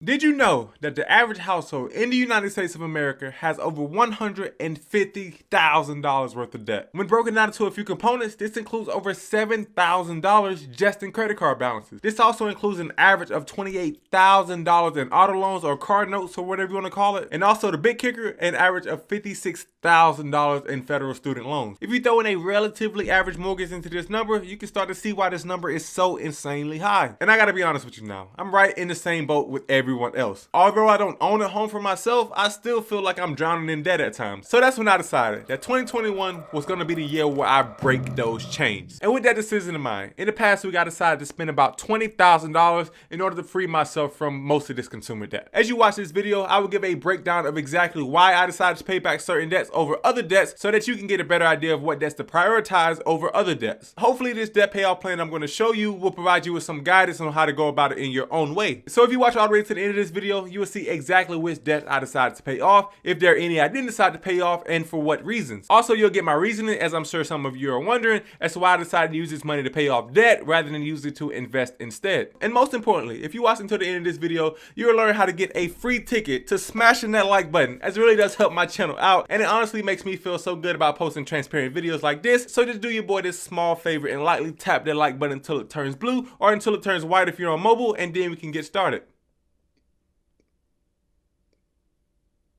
Did you know that the average household in the United States of America has over $150,000 worth of debt? When broken down into a few components, this includes over $7,000 just in credit card balances. This also includes an average of $28,000 in auto loans or car notes or whatever you want to call it. And also the big kicker, an average of $56,000 in federal student loans. If you throw in a relatively average mortgage into this number, you can start to see why this number is so insanely high. And I gotta be honest with you now, I'm right in the same boat with everyone else. Although I don't own a home for myself, I still feel like I'm drowning in debt at times. So that's when I decided that 2021 was going to be the year where I break those chains. And with that decision in mind, in the past week I decided to spend about $20,000 in order to free myself from most of this consumer debt. As you watch this video, I will give a breakdown of exactly why I decided to pay back certain debts over other debts so that you can get a better idea of what debts to prioritize over other debts. Hopefully this debt payoff plan I'm going to show you will provide you with some guidance on how to go about it in your own way. So if you watch all the way to the end of this video, you will see exactly which debts I decided to pay off, if there are any I didn't decide to pay off, and for what reasons. Also, you'll get my reasoning, as I'm sure some of you are wondering, as to why I decided to use this money to pay off debt rather than use it to invest instead. And most importantly, if you watch until the end of this video, you'll learn how to get a free ticket to smashing that like button, as it really does help my channel out, and it honestly makes me feel so good about posting transparent videos like this. So just do your boy this small favor and lightly tap that like button until it turns blue or until it turns white if you're on mobile, and then we can get started.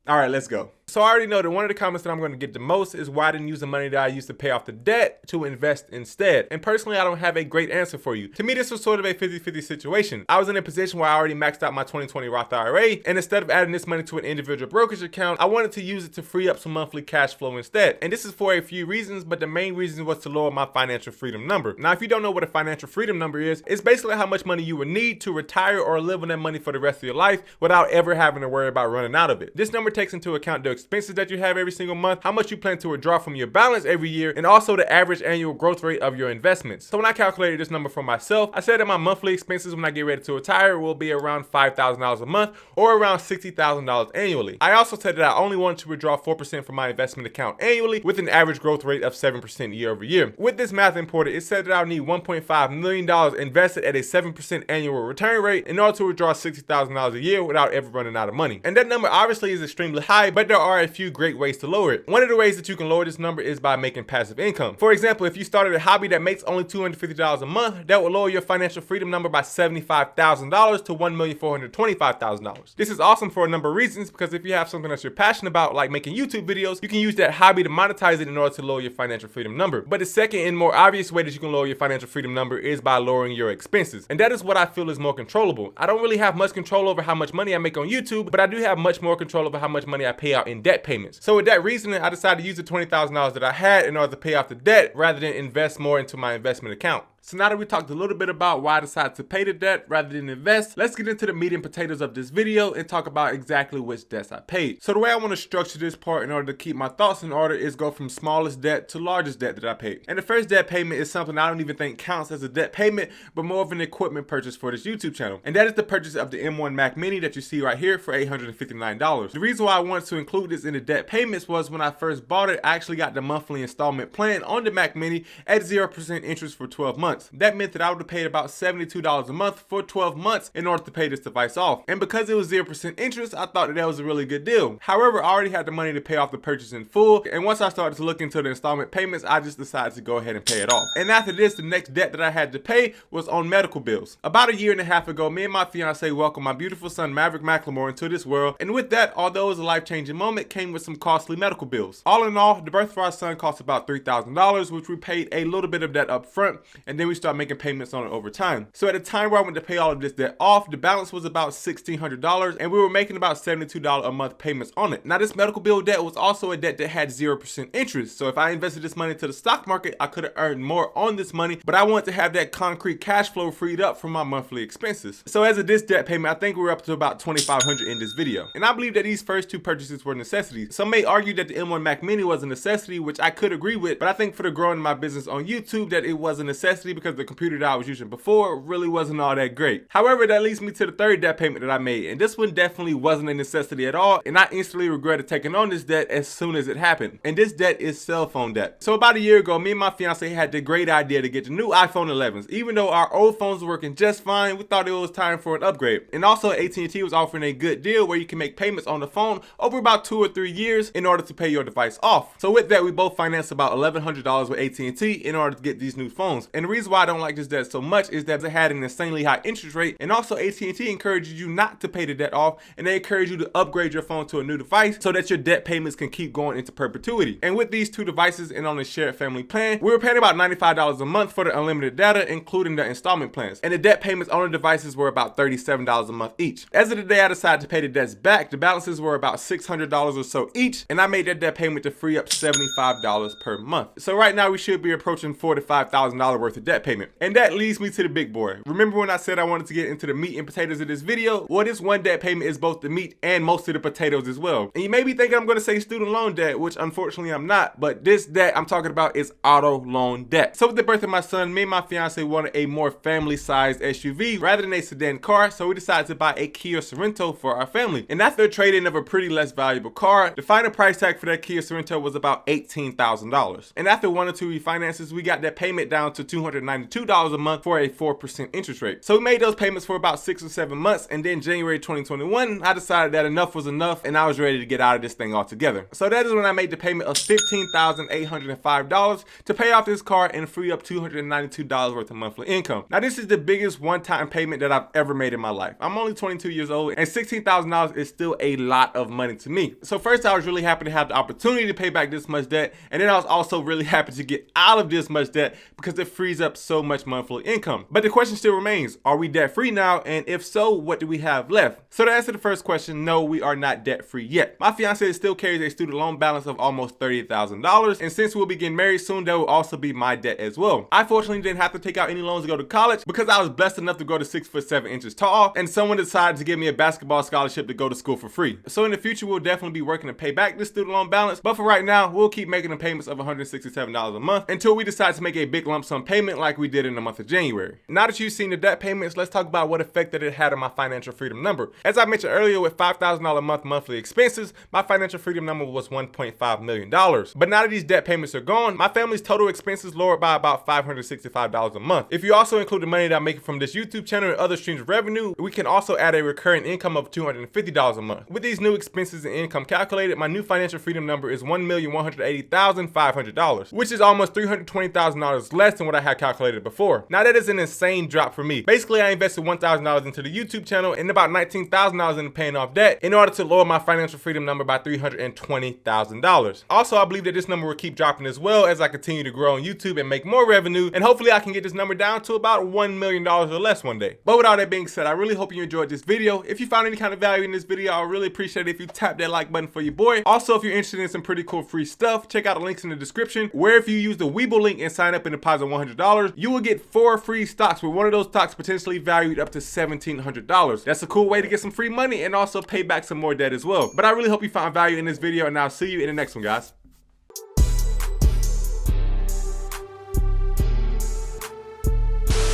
All right, let's go. So I already know that one of the comments that I'm going to get the most is why I didn't use the money that I used to pay off the debt to invest instead. And personally, I don't have a great answer for you. To me, this was sort of a 50-50 situation. I was in a position where I already maxed out my 2020 Roth IRA, and instead of adding this money to an individual brokerage account, I wanted to use it to free up some monthly cash flow instead. And this is for a few reasons, but the main reason was to lower my financial freedom number. Now, if you don't know what a financial freedom number is, it's basically how much money you would need to retire or live on that money for the rest of your life without ever having to worry about running out of it. This number takes into account the expenses that you have every single month, how much you plan to withdraw from your balance every year, and also the average annual growth rate of your investments. So when I calculated this number for myself, I said that my monthly expenses when I get ready to retire will be around $5,000 a month or around $60,000 annually. I also said that I only wanted to withdraw 4% from my investment account annually with an average growth rate of 7% year over year. With this math imported, it said that I'll need $1.5 million invested at a 7% annual return rate in order to withdraw $60,000 a year without ever running out of money. And that number obviously is extremely high, but there are a few great ways to lower it. One of the ways that you can lower this number is by making passive income. For example, if you started a hobby that makes only $250 a month, that will lower your financial freedom number by $75,000 to $1,425,000. This is awesome for a number of reasons, because if you have something that you're passionate about, like making YouTube videos, you can use that hobby to monetize it in order to lower your financial freedom number. But the second and more obvious way that you can lower your financial freedom number is by lowering your expenses. And that is what I feel is more controllable. I don't really have much control over how much money I make on YouTube, but I do have much more control over how much money I pay out in debt payments. So with that reasoning, I decided to use the $20,000 that I had in order to pay off the debt rather than invest more into my investment account. So now that we talked a little bit about why I decided to pay the debt rather than invest, let's get into the meat and potatoes of this video and talk about exactly which debts I paid. So the way I want to structure this part in order to keep my thoughts in order is go from smallest debt to largest debt that I paid. And the first debt payment is something I don't even think counts as a debt payment, but more of an equipment purchase for this YouTube channel. And that is the purchase of the M1 Mac Mini that you see right here for $859. The reason why I wanted to include this in the debt payments was when I first bought it, I actually got the monthly installment plan on the Mac Mini at 0% interest for 12 months. That meant that I would have paid about $72 a month for 12 months in order to pay this device off. And because it was 0% interest, I thought that was a really good deal. However, I already had the money to pay off the purchase in full, and once I started to look into the installment payments, I just decided to go ahead and pay it off. And after this, the next debt that I had to pay was on medical bills. About a year and a half ago, me and my fiance welcomed my beautiful son Maverick McLemore into this world, and with that, although it was a life-changing moment, came with some costly medical bills. All in all, the birth for our son cost about $3,000, which we paid a little bit of that up front, and then we started making payments on it over time. So at the time where I went to pay all of this debt off, the balance was about $1,600, and we were making about $72 a month payments on it. Now this medical bill debt was also a debt that had 0% interest. So if I invested this money into the stock market, I could have earned more on this money, but I wanted to have that concrete cash flow freed up from my monthly expenses. So as of this debt payment, I think we're up to about $2,500 in this video. And I believe that these first two purchases were necessities. Some may argue that the M1 Mac Mini was a necessity, which I could agree with, but I think for the growing of my business on YouTube that it was a necessity especially because the computer that I was using before really wasn't all that great. However, that leads me to the third debt payment that I made, and this one definitely wasn't a necessity at all, and I instantly regretted taking on this debt as soon as it happened. And this debt is cell phone debt. So about a year ago, me and my fiance had the great idea to get the new iPhone 11s. Even though our old phones were working just fine, we thought it was time for an upgrade. And also AT&T was offering a good deal where you can make payments on the phone over about 2 or 3 years in order to pay your device off. So with that, we both financed about $1,100 with AT&T in order to get these new phones. And the reason why I don't like this debt so much is that it had an insanely high interest rate, and also AT&T encourages you not to pay the debt off, and they encourage you to upgrade your phone to a new device so that your debt payments can keep going into perpetuity. And with these two devices and on the shared family plan, we were paying about $95 a month for the unlimited data, including the installment plans. And the debt payments on the devices were about $37 a month each. As of the day I decided to pay the debts back, the balances were about $600 or so each, and I made that debt payment to free up $75 per month. So right now we should be approaching $4,000 to $5,000 worth of debt payment. And that leads me to the big boy. Remember when I said I wanted to get into the meat and potatoes of this video? Well, this one debt payment is both the meat and most of the potatoes as well. And you may be thinking I'm going to say student loan debt, which unfortunately I'm not, but this debt I'm talking about is auto loan debt. So with the birth of my son, me and my fiance wanted a more family-sized SUV rather than a sedan car, so we decided to buy a Kia Sorento for our family. And after a trade-in of a pretty less valuable car, the final price tag for that Kia Sorento was about $18,000. And after 1 or 2 refinances, we got that payment down to $292 a month for a 4% interest rate. So we made those payments for about 6 or 7 months, and then January 2021, I decided that enough was enough and I was ready to get out of this thing altogether. So that is when I made the payment of $15,805 to pay off this car and free up $292 worth of monthly income. Now this is the biggest one-time payment that I've ever made in my life. I'm only 22 years old, and $16,000 is still a lot of money to me. So first I was really happy to have the opportunity to pay back this much debt, and then I was also really happy to get out of this much debt because it frees up so much monthly income. But the question still remains, are we debt free now? And if so, what do we have left? So to answer the first question, no, we are not debt free yet. My fiance still carries a student loan balance of almost $30,000, and since we'll be getting married soon, that will also be my debt as well. I fortunately didn't have to take out any loans to go to college because I was blessed enough to go to 6'7" tall, and someone decided to give me a basketball scholarship to go to school for free. So in the future, we'll definitely be working to pay back this student loan balance, but for right now, we'll keep making the payments of $167 a month until we decide to make a big lump sum payment like we did in the month of January. Now that you've seen the debt payments, let's talk about what effect that it had on my financial freedom number. As I mentioned earlier, with $5,000 a month monthly expenses, my financial freedom number was $1.5 million. But now that these debt payments are gone, my family's total expenses lowered by about $565 a month. If you also include the money that I'm making from this YouTube channel and other streams of revenue, we can also add a recurring income of $250 a month. With these new expenses and income calculated, my new financial freedom number is $1,180,500, which is almost $320,000 less than what I had calculated before. Now that is an insane drop for me. Basically, I invested $1,000 into the YouTube channel and about $19,000 into paying off debt in order to lower my financial freedom number by $320,000. Also, I believe that this number will keep dropping as well as I continue to grow on YouTube and make more revenue, and hopefully I can get this number down to about $1 million or less one day. But with all that being said, I really hope you enjoyed this video. If you found any kind of value in this video, I would really appreciate it if you tap that like button for your boy. Also, if you're interested in some pretty cool free stuff, check out the links in the description, where if you use the WeBull link and sign up and deposit $100, you will get 4 free stocks, with one of those stocks potentially valued up to $1,700. That's a cool way to get some free money and also pay back some more debt as well. But I really hope you found value in this video, and I'll see you in the next one, guys.